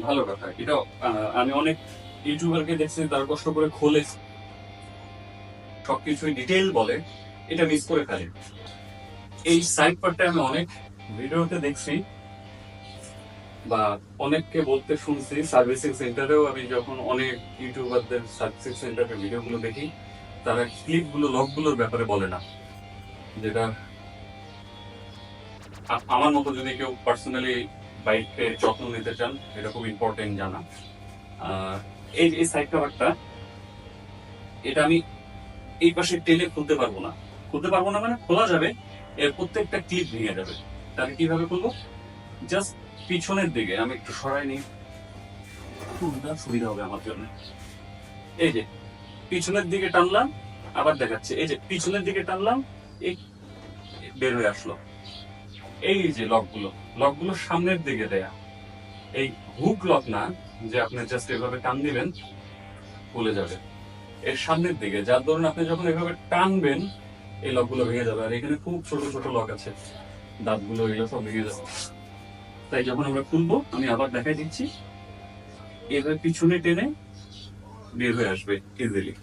ভালো কথা। এটা আমি অনেক ইউটিউবারকে দেখছি তারা কষ্ট করে খোলে সবকিছুই ডিটেইল বলে, এটা মিস করে ফেলে। এই সাইড পার্টটা আমি অনেক ভিডিওতে দেখছি বা অনেককে বলতে শুনছি। সার্ভিসিং সেন্টারেও আমি যখন অনেক ইউটিউবারদের সার্ভিসিং সেন্টারের ভিডিওগুলো দেখি, তারা ক্লিপগুলো লকগুলোর ব্যাপারে বলে না, যেটা আমার মতো যদি কেউ পার্সোনালি বাইকের যত্ন নিতে চান, এটা খুব ইম্পর্টেন্ট জানা। আহ, এই এই সাইড কাভারটা, এটা আমি এই পাশে টেনে খুলতে পারবো না। খুলতে পারবো না মানে খোলা যাবে, এর প্রত্যেকটা ক্লিপ ভেঙে যাবে। তাহলে কিভাবে খুলবো? জাস্ট পিছনের দিকে আমি একটু সরাই নিই, খুলতে সুবিধা হবে আমার জন্য। এই যে পিছনের দিকে টানলাম, আবার দেখাচ্ছে, এই যে পিছনের দিকে টানলাম, এই বের হয়ে আসলো। এই যে লকগুলো, লকগুলো সামনের দিকে দেয়া, এই হুক লক না যে আপনি জাস্ট এভাবে টান দিবেন খুলে যাবে, এর সামনের দিকে, যার ধরুন আপনি যখন এভাবে টানবেন এই লকগুলো ভেঙে যাবে। আর এখানে খুব ছোট ছোট লক আছে, দাঁতগুলো এগুলো সব ভেঙে যাবে। তাই যখন আমরা খুলবো আমি আবার দেখাই দিচ্ছি, এভাবে পিছনে টেনে বের হয়ে আসবে ইজিলি।